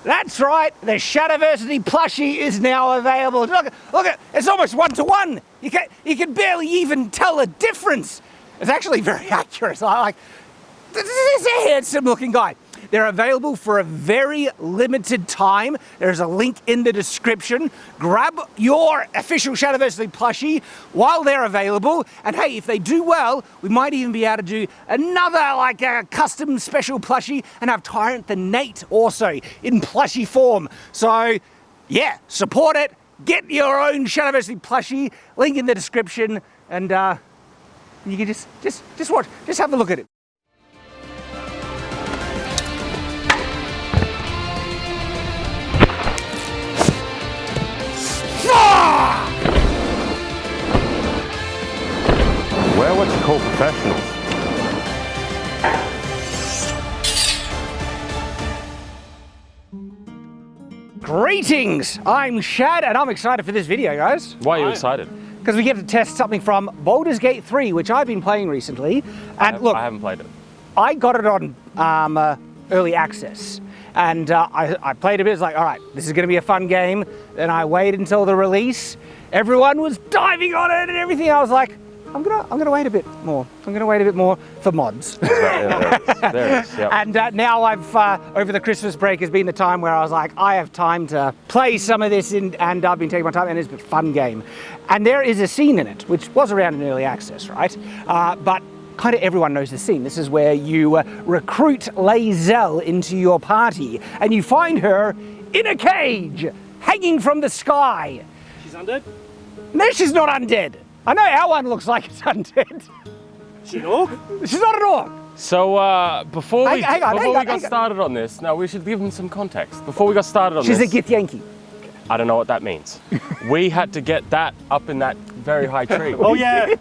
That's right, the Shadiversity plushie is now available. Look, it's almost 1-to-1. You can barely even tell the difference. It's actually very accurate. This is a handsome looking guy. They're available for a very limited time. There's a link in the description. Grab your official Shadiversity plushie while they're available. And hey, if they do well, we might even be able to do another a custom special plushie and have Tyrant the Nate also in plushie form. So yeah, support it. Get your own Shadiversity plushie. Link in the description, and you can just watch. Just have a look at it. We're what you call professionals. Greetings! I'm Shad and I'm excited for this video, guys. Why are you excited? Because we get to test something from Baldur's Gate 3, which I've been playing recently. And look, I haven't played it. I got it on early access. And I played a bit, it's like, all right, this is gonna be a fun game. Then I waited until the release. Everyone was diving on it and everything. I was like, I'm gonna wait a bit more. I'm gonna wait a bit more for mods. There it is. Yep. And now I've, over the Christmas break has been the time where I was like, I have time to play some of this and I've been taking my time, and it's a fun game. And there is a scene in it, which was around in early access, right? But kind of everyone knows the scene. This is where you recruit Lae'zel into your party and you find her in a cage, hanging from the sky. She's undead? No, she's not undead. I know our one looks like it's undead. She's an orc? She's not an orc. So before we got on. started on this, now we should give them some context. Before we got started on She's this, a Githyanki. I don't know what that means. We had to get that up in that very high tree. Oh yeah.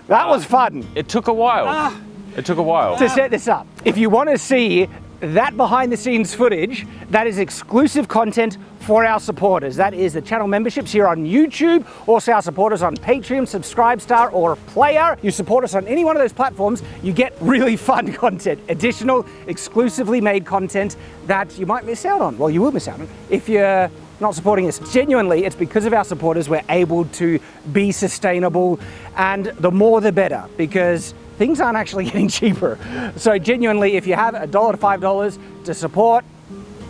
That was fun. It took a while. It took a while. To set this up. If you want to see that behind the scenes footage, that is exclusive content for our supporters. That is the channel memberships here on YouTube, also our supporters on Patreon, Subscribestar or Player. You support us on any one of those platforms, you get really fun content, additional exclusively made content that you might miss out on. Well, you will miss out on if you're not supporting us. Genuinely, it's because of our supporters we're able to be sustainable, and the more the better, because things aren't actually getting cheaper. So genuinely, if you have $1 to $5 to support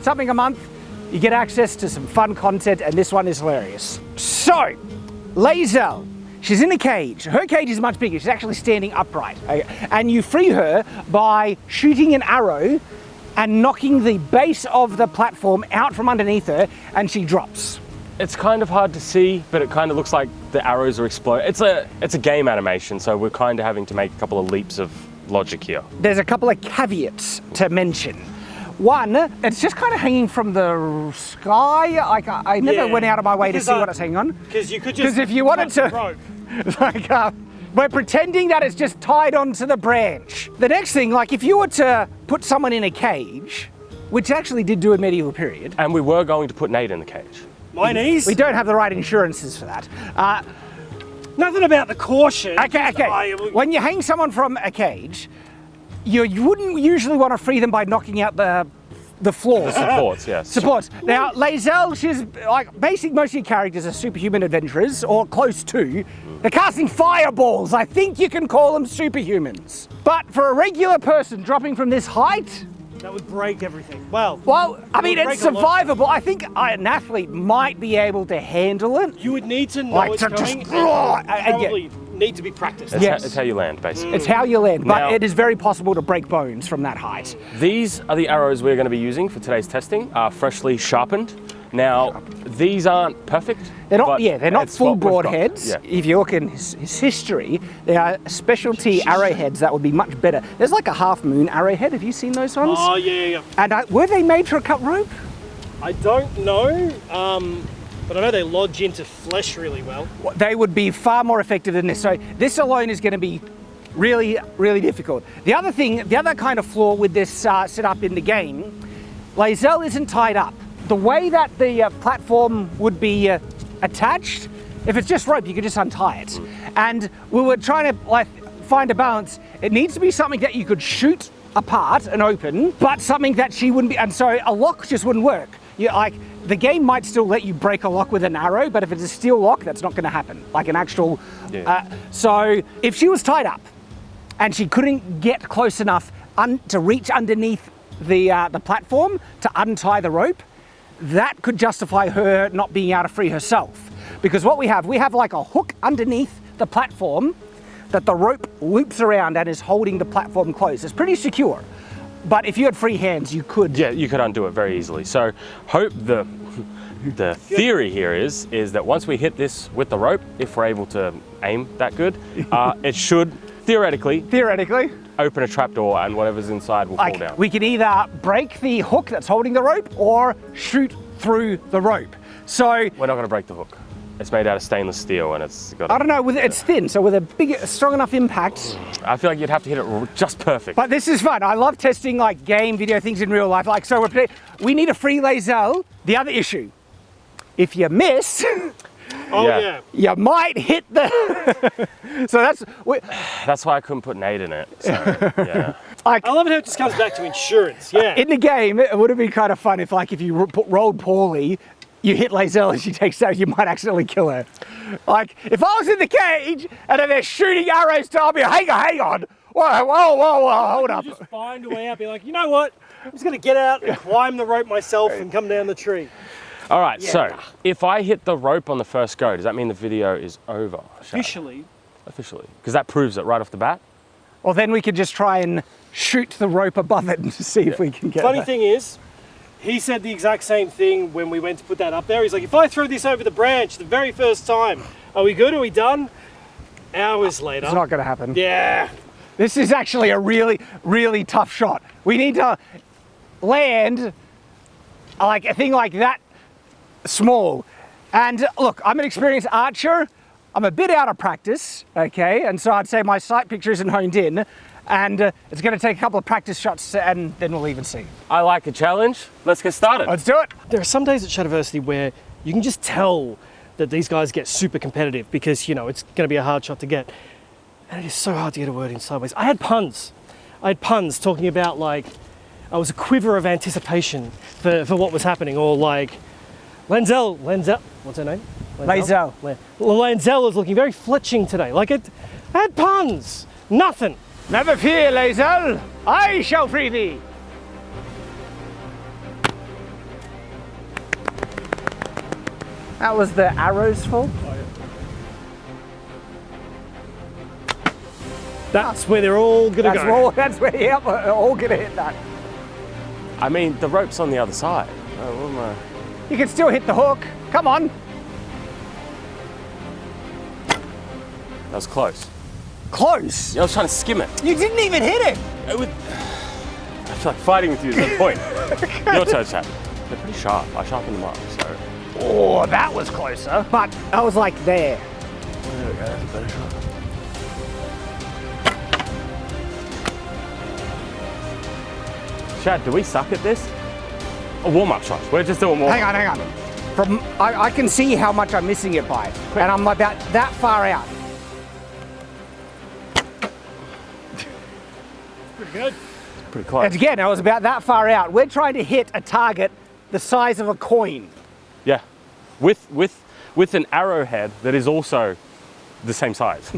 something a month, you get access to some fun content, and this one is hilarious. So, Lae'zel, she's in a cage. Her cage is much bigger. She's actually standing upright. Okay? And you free her by shooting an arrow and knocking the base of the platform out from underneath her, and she drops. It's kind of hard to see, but it kind of looks like the arrows are exploding. It's a game animation, so we're kind of having to make a couple of leaps of logic here. There's a couple of caveats to mention. One, it's just kind of hanging from the sky. I never went out of my way to see what it's hanging on. Because you could just. Because if you wanted to, we're pretending that it's just tied onto the branch. The next thing, if you were to put someone in a cage, which actually did do a medieval period. And we were going to put Nate in the cage. My knees? We don't have the right insurances for that. Nothing about the caution. Okay. When you hang someone from a cage, you wouldn't usually want to free them by knocking out the floors. Supports, yes. Supports. Now, Lae'zel, she's basically most of your characters are superhuman adventurers, or close to. They're casting fireballs. I think you can call them superhumans. But for a regular person dropping from this height, that would break everything. Well, I mean, it's survivable. I think an athlete might be able to handle it. You would need to know it's going. Probably need to be practiced. It's how you land, basically. It's how you land, but it is very possible to break bones from that height. These are the arrows we're going to be using for today's testing, freshly sharpened. Now, these aren't perfect. They're not. They're not full broadheads. Yeah. If you look in his history, there are specialty arrowheads that would be much better. There's like a half moon arrowhead. Have you seen those ones? Oh yeah. And were they made for a cut rope? I don't know, but I know they lodge into flesh really well. They would be far more effective than this. So this alone is going to be really, really difficult. The other kind of flaw with this setup in the game, Lae'zel isn't tied up. The way that the platform would be attached, if it's just rope, you could just untie it. And we were trying to find a balance. It needs to be something that you could shoot apart and open, but something that she wouldn't be, and so a lock just wouldn't work. like the game might still let you break a lock with an arrow, but if it's a steel lock, that's not going to happen. Like an actual. So if she was tied up and she couldn't get close enough to reach underneath the platform to untie the rope, that could justify her not being able to free herself. Because what we have like a hook underneath the platform that the rope loops around and is holding the platform closed. It's pretty secure. But if you had free hands, you could. Yeah, you could undo it very easily. So hope the theory here is that once we hit this with the rope, if we're able to aim that good, it should theoretically open a trapdoor and whatever's inside will fall down. We can either break the hook that's holding the rope or shoot through the rope. So we're not going to break the hook. It's made out of stainless steel and it's got. I don't know, it's thin, so with a strong enough impact. I feel like you'd have to hit it just perfect. But this is fun. I love testing like game video things in real life. Like, so we need a free Lae'zel. The other issue, if you miss, you might hit the. So that's why I couldn't put Nate in it. So, yeah. I love it how it just comes back to insurance. Yeah. In the game, it would have been kind of fun if, like, if you rolled poorly, you hit Lae'zel and she takes damage, you might accidentally kill her. Like, if I was in the cage and then they're shooting arrows to me, I'll be, hang on. Whoa, hold up. Just find a way out, be like, you know what? I'm just going to get out and climb the rope myself and come down the tree. All right, so if I hit the rope on the first go, does that mean the video is over? Officially. Because that proves it right off the bat. Well, then we could just try and shoot the rope above it and see if we can get Funny thing is, he said the exact same thing when we went to put that up there. He's like, if I throw this over the branch the very first time, are we good? Are we done? Hours later. It's not going to happen. Yeah. This is actually a really, really tough shot. We need to land like a thing like that small. And look, I'm an experienced archer. I'm a bit out of practice, okay? And so I'd say my sight picture isn't honed in. And it's going to take a couple of practice shots and then we'll even see. I like a challenge. Let's get started. Let's do it. There are some days at Shadiversity where you can just tell that these guys get super competitive because, you know, it's going to be a hard shot to get. And it is so hard to get a word in sideways. I had puns talking about, like, I was a quiver of anticipation for what was happening, or like, Lae'zel, what's her name? Lae'zel. Lae'zel is looking very fletching today. Like, I had puns. Nothing. Never fear, Lae'zel. I shall free thee. That was the arrow's fault. That's where they're all gonna go. That's where we're all gonna hit that. I mean, the rope's on the other side. Oh, what am I? You can still hit the hook. Come on. That was close. Close. I was trying to skim it. You didn't even hit it. I feel like fighting with you at that point. Your turn, Chad. They're pretty sharp. I sharpened them up, so. Oh, that was closer. But I was like there. There we go, that's a better shot. Chad, do we suck at this? A warm-up shot. We're just doing warm-up. Hang on. I can see how much I'm missing it by. Quick. And I'm about that far out. Pretty good. Pretty close. And again, I was about that far out. We're trying to hit a target the size of a coin. Yeah, with an arrowhead that is also the same size.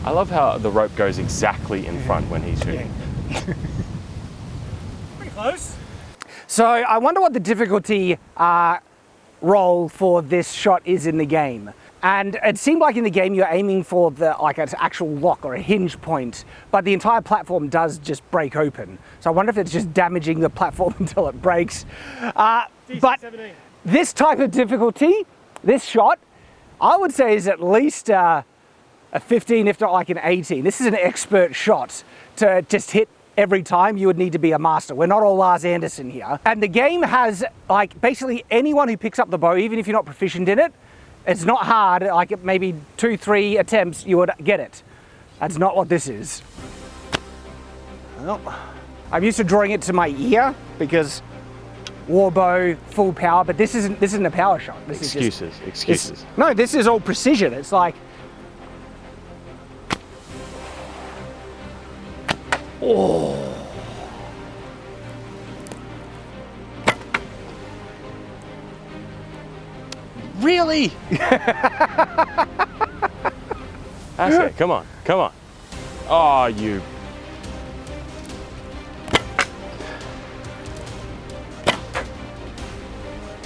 I love how the rope goes exactly in front when he's shooting. Pretty close. So I wonder what the difficulty roll for this shot is in the game. And it seemed like in the game you're aiming for like an actual lock or a hinge point, but the entire platform does just break open. So I wonder if it's just damaging the platform until it breaks. But this type of difficulty, this shot, I would say is at least a 15, if not like an 18. This is an expert shot. To just hit every time, you would need to be a master. We're not all Lars Anderson here. And the game has, like, basically anyone who picks up the bow, even if you're not proficient in it, it's not hard, like maybe 2-3 attempts, you would get it. That's not what this is. Well, I'm used to drawing it to my ear because warbow, full power, but this isn't a power shot. This Excuses. No, this is all precision. It's like, oh. Really? That's it. Come on. Come on. Oh, you.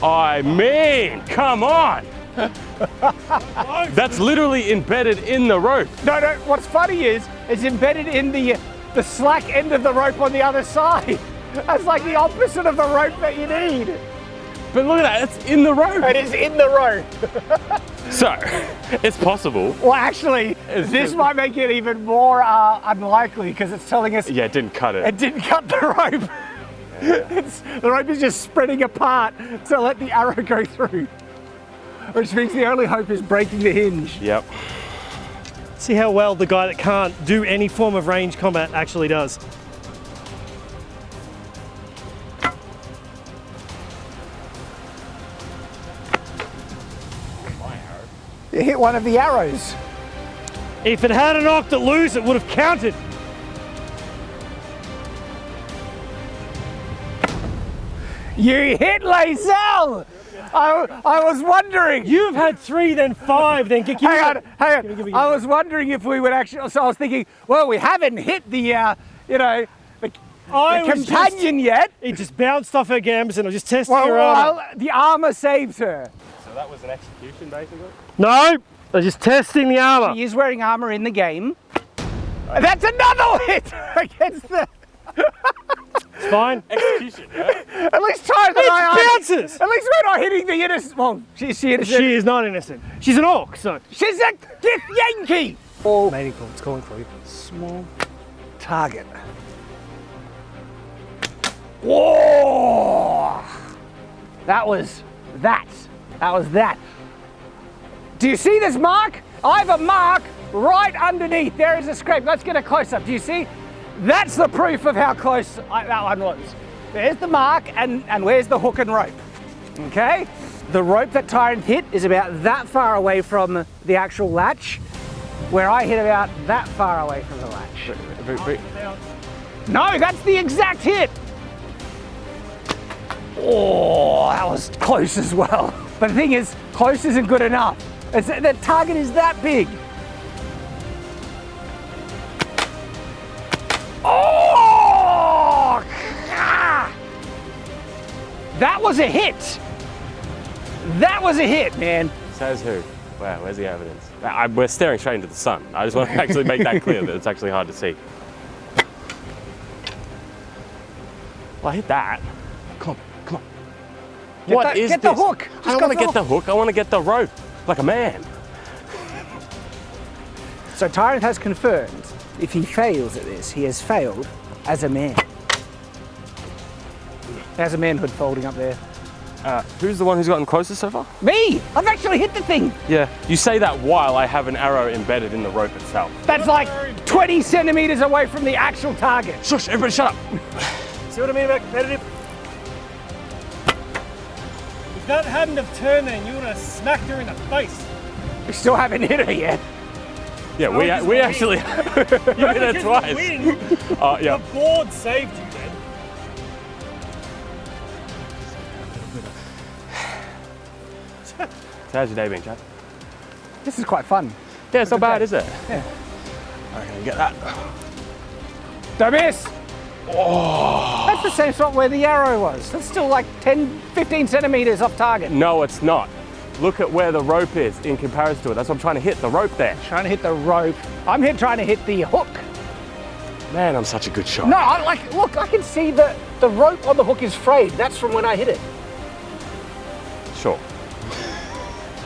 I mean, come on. That's literally embedded in the rope. No, what's funny is it's embedded in the slack end of the rope on the other side. That's like the opposite of the rope that you need. But look at that, it's in the rope. It is in the rope. So, it's possible. Well, actually, this might make it even more unlikely because it's telling us Yeah, it didn't cut it. it didn't cut the rope. The rope is just spreading apart to let the arrow go through. Which means the only hope is breaking the hinge. Yep. See how well the guy that can't do any form of range combat actually does. You hit one of the arrows. If it had knocked it loose, it would have counted. You hit Lae'zel! I was wondering. You've had 3, then 5, then give Hang on. Give me. I was wondering if we would actually. So I was thinking, well, we haven't hit the, the companion yet. It just bounced off her gambits and I was just testing Well, her armor. the armor saved her. So that was an execution, basically? No, I was just testing the armor. She is wearing armor in the game. That's another hit against the. It's fine. Execution, right? At least try the bounces. At least we're not hitting the innocent. Well, she's innocent. She is not innocent. She's an orc, so. She's a Gith Yankee. Mating call, it's calling for you. Small target. Whoa! That was that. Do you see this mark? I have a mark right underneath. There is a scrape. Let's get a close up. Do you see? That's the proof of how close that one was. There's the mark and where's the hook and rope? Okay? The rope that Tyrant hit is about that far away from the actual latch, where I hit about that far away from the latch. No, that's the exact hit. Oh, that was close as well. But the thing is, close isn't good enough. The target is that big. Oh! That was a hit. That was a hit, man. Says who? Wow, where's the evidence? We're staring straight into the sun. I just want to actually make that clear that it's actually hard to see. Well, I hit that. Come on. What is get this? the hook. I don't want to get the hook. I want to get the rope, like a man. So Tyrant has confirmed, if he fails at this, he has failed as a man. How's a manhood folding up there? Who's the one who's gotten closest so far? Me! I've actually hit the thing. Yeah. You say that while I have an arrow embedded in the rope itself. That's like 20 centimeters away from the actual target. Shush, everybody shut up. See what I mean about competitive? If that hadn't have turned then, you would have smacked her in the face. We still haven't hit her yet. Yeah, we actually you hit it twice. Yeah. The board saved you, then. How's your day been, Chad? This is quite fun. Yeah, it's not bad, is it? Yeah. Okay, get that. Don't miss! Oh. That's the same spot where the arrow was. That's still like 10, 15 centimeters off target. No, it's not. Look at where the rope is in comparison to it. That's what I'm trying to hit, the rope there. Trying to hit the rope. I'm here trying to hit the hook. Man, I'm such a good shot. No, look, I can see the rope on the hook is frayed. That's from when I hit it. Sure.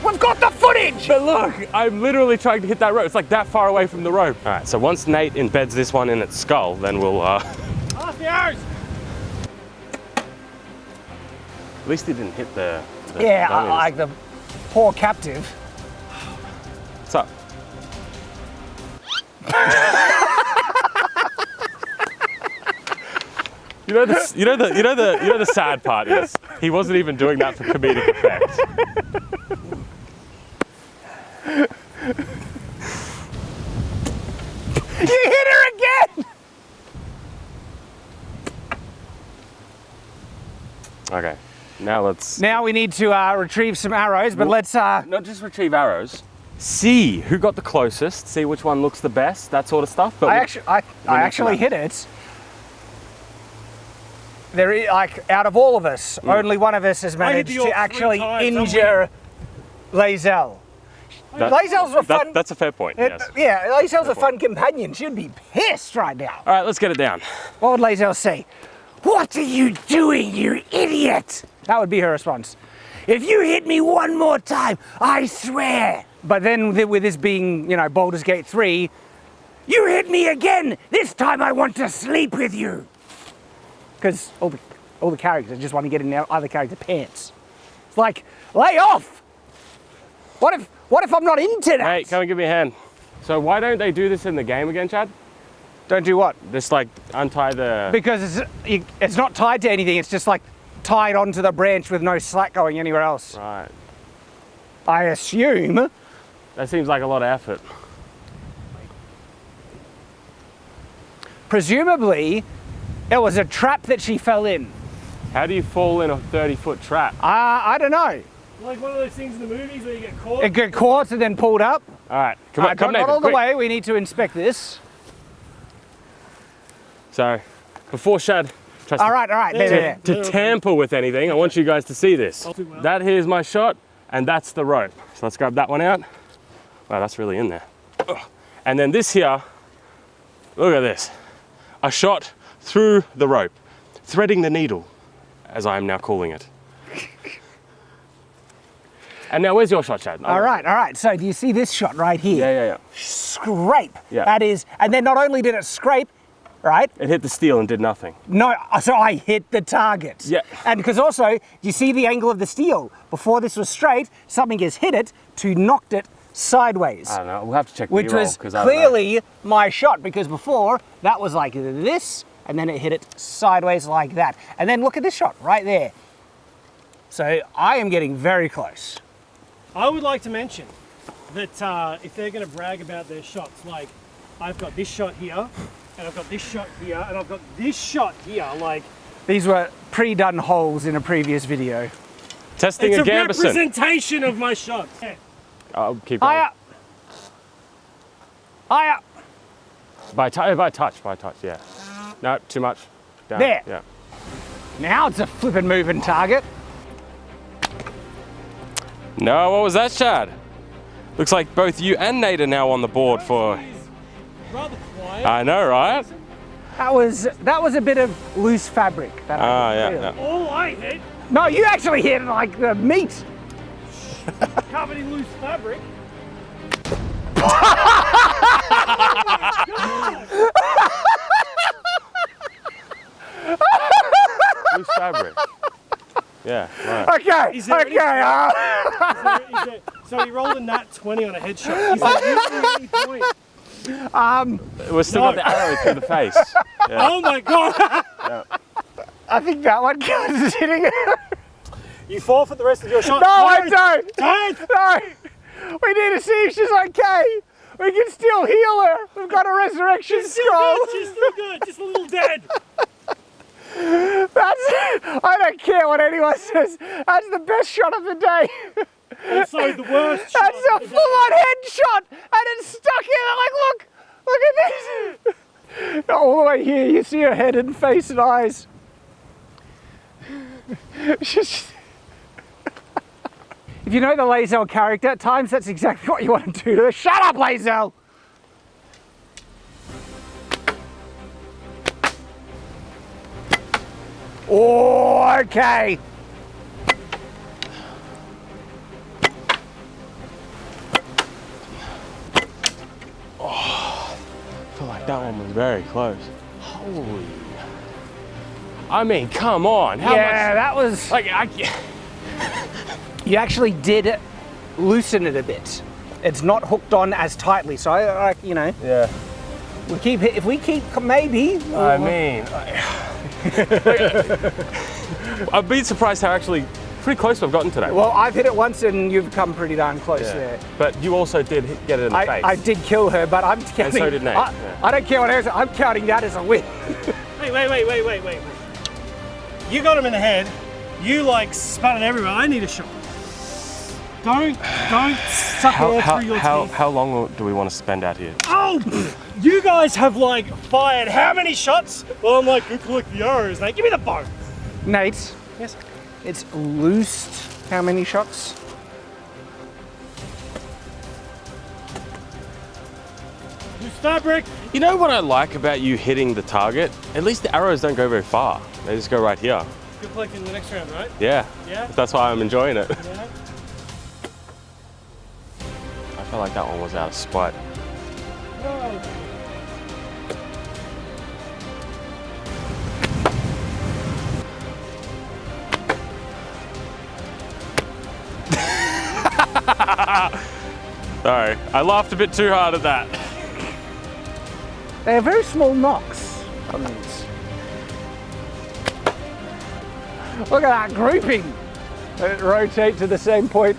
We've got the footage! But look, I'm literally trying to hit that rope. It's like that far away from the rope. All right, so once Nate embeds this one in its skull, then we'll, Off the arrows! At least he didn't hit the Yeah, dummies. like the poor captive. What's up? You know the sad part is he wasn't even doing that for comedic effect. You hit her again! Okay, Now let's... Now we need to retrieve some arrows, but let's... Not just retrieve arrows, see who got the closest, see which one looks the best, that sort of stuff. But I actually hit it. There is, like, out of all of us, only one of us has managed to actually injure Lae'zel. Lae'zel's a fun... That's a fair point, yes. Yeah, Lae'zel's a fun companion. She'd be pissed right now. All right, let's get it down. What would Lae'zel say? "What are you doing, you idiot?" That would be her response. "If you hit me one more time, I swear." But then with this being, you know, Baldur's Gate 3, "You hit me again! This time I want to sleep with you!" Because all the characters just want to get in their other character pants. It's like, lay off! What if I'm not into that? Hey, come and give me a hand. So why don't they do this in the game again, Chad? Don't do what? Just like untie the... Because it's not tied to anything, it's just like tied onto the branch with no slack going anywhere else. Right. I assume. That seems like a lot of effort. Presumably, it was a trap that she fell in. How do you fall in a 30-foot trap? I don't know. Like one of those things in the movies where you get caught? It got caught and then pulled up. All right, come on, come not Nathan, all the quick. way, we need to inspect this. So, before Shad tries All right, there. to tamper with anything, I want you guys to see this. That here's my shot, and that's the rope. So let's grab that one out. Wow, that's really in there. Ugh. And then this here, look at this. A shot through the rope, threading the needle, as I am now calling it. And now where's your shot, Chad? All right. So do you see this shot right here? Yeah. Scrape. Yeah. That is, and then not only did it scrape, right? It hit the steel and did nothing. No, so I hit the target. Yeah. And because also, you see the angle of the steel. Before this was straight, something has hit it to knocked it sideways. I don't know, we'll have to check the Which B-roll, was 'cause I don't know. clearly my shot, because before, that was like this, and then it hit it sideways like that. And then look at this shot right there. So I am getting very close. I would like to mention that if they're going to brag about their shots, like I've got this shot here, and I've got this shot here, and I've got this shot here, like... These were pre-done holes in a previous video. Testing it's a Gambison. Representation of my shots. Yeah. I'll keep going. Higher. By touch, yeah. No, too much. Down. There. Yeah. Now it's a flippin' moving target. No, what was that, Chad? Looks like both you and Nate are now on the board for... Rather quiet. I know, right? That was a bit of loose fabric. That Yeah. All I hit, No, you actually hit like the meat. covered in loose fabric. Loose fabric. Yeah, right. Okay, Is there any- okay. So he rolled a nat 20 on a headshot. Is there any point? We're still got the arrow through the face. Yeah. Oh my god! I think that one is hitting it. You fall for the rest of your shot. No, I don't. Don't! No. We need to see if she's okay. We can still heal her. We've got a resurrection scroll. She's still good. Just a little dead. I don't care what anyone says. That's the best shot of the day. Also the worst shot. That's a full-on headshot, and it's stuck in it. Like, look at this. All the way here, you see her head and face and eyes. If you know the Lae'zel character, at times that's exactly what you want to do to her. Shut up, Lae'zel! Oh, okay. I feel like that one was very close. Holy. I mean, come on. How much? That was... Like, You actually did loosen it a bit. It's not hooked on as tightly, so I you know. Yeah. If we keep, maybe. I mean, I've been surprised how actually pretty close I've gotten today. Well, I've hit it once and you've come pretty darn close there. But you also did get it in the face. I did kill her, but I'm counting. And so did Nate. I don't care what else. I'm counting that as a win. Wait. You got him in the head. You like spat it everywhere. I need a shot. Don't suck air through your teeth. How long do we want to spend out here? Oh, you guys have like fired how many shots? Well, I'm like, go collect the arrows, mate. Give me the bow. Nate. Yes. It's loosed how many shots? Loose fabric. You know what I like about you hitting the target? At least the arrows don't go very far. They just go right here. Good collecting the next round, right? Yeah. Yeah. That's why I'm enjoying it. Yeah. I felt like that one was out of spite. No. Sorry, I laughed a bit too hard at that. They are very small knocks on these. Look at that grouping. Let it rotate to the same point.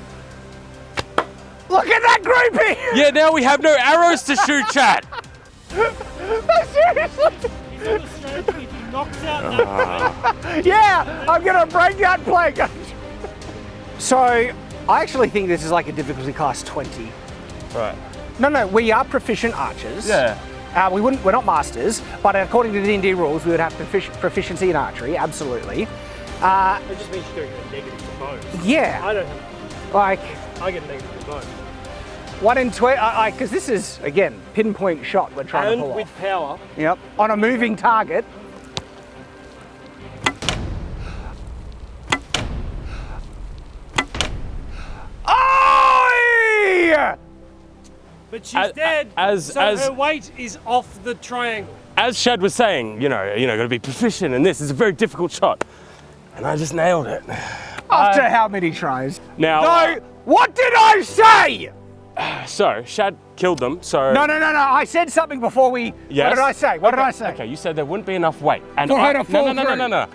Look at that grouping! Yeah, now we have no arrows to shoot, chat. Seriously? He's on the strategy. If he knocks out that plank, Yeah, I'm gonna break that plank. So, I actually think this is like a difficulty class 20. Right. No, we are proficient archers. Yeah. We're not masters, but according to the D&D rules, we would have proficiency in archery, absolutely. it just means you're doing a negative to bows. Yeah. I don't have. Like, I get a negative to bows. 1 in 20, because this is, again, pinpoint shot we're trying to And pull with off. power. Yep, on a moving target. Oh! But she's dead, so her weight is off the triangle. As Shad was saying, you know, got to be proficient in this. It's a very difficult shot, and I just nailed it. After how many tries? Now, No, what did I say? so Shad killed them. So No, I said something before we, Yes? what did I say? What did I say? Okay, you said there wouldn't be enough weight, and For her to fall through. No.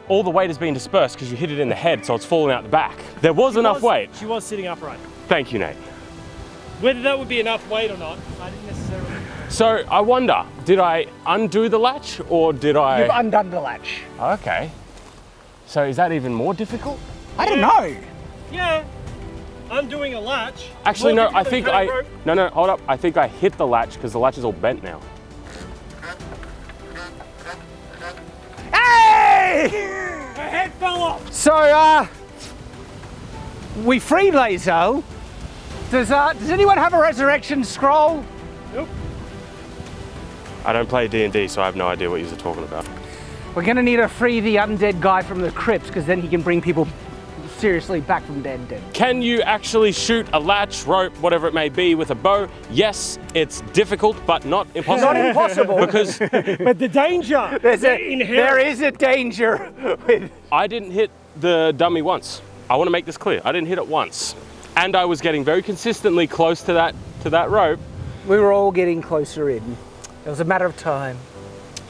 All the weight has been dispersed because you hit it in the head, so it's falling out the back. There was enough weight. She was sitting upright. Thank you, Nate. Whether that would be enough weight or not, I didn't necessarily. So I wonder, did I undo the latch or did I? You've undone the latch. Okay. So is that even more difficult? I don't know. Yeah. Undoing a latch. Actually, no. Walking I through think the I. rope. No. Hold up. I think I hit the latch because the latch is all bent now. Hey! Her head fell off. So, we freed Lae'zel. Does anyone have a resurrection scroll? Nope. I don't play D&D, so I have no idea what you're talking about. We're gonna need to free the undead guy from the crypt, because then he can bring people seriously back from dead. Can you actually shoot a latch, rope, whatever it may be, with a bow? Yes, it's difficult, but not impossible. Not impossible. Because But the danger. There is a danger with... I didn't hit the dummy once. I want to make this clear. I didn't hit it once. And I was getting very consistently close to that rope. We were all getting closer in. It was a matter of time.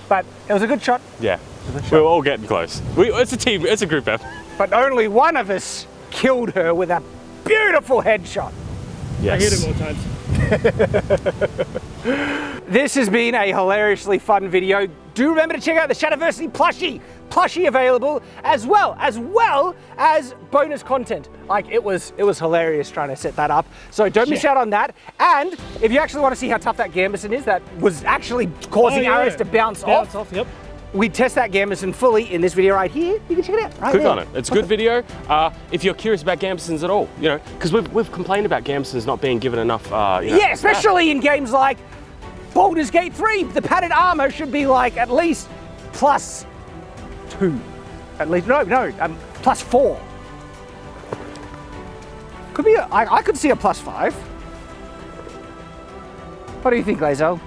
But it was a good shot. Yeah, we were all getting close. It's a team, it's a group effort. But only one of us killed her with a beautiful headshot. Yes. I hit it more times. This has been a hilariously fun video. Do remember to check out the Shadiversity plushie available, as well as bonus content. Like, it was hilarious trying to set that up. So don't miss out on that. And if you actually want to see how tough that Gambison is, that was actually causing arrows to bounce off. Yep. We test that Gambison fully in this video right here. You can check it out right Click there. on it. It's a good video. If you're curious about Gambisons at all, you know, because we've complained about Gambisons not being given enough. Yeah, especially in games like Baldur's Gate 3. The padded armor should be like at least +2. At least +4. Could be. I could see a +5. What do you think, Lae'zel?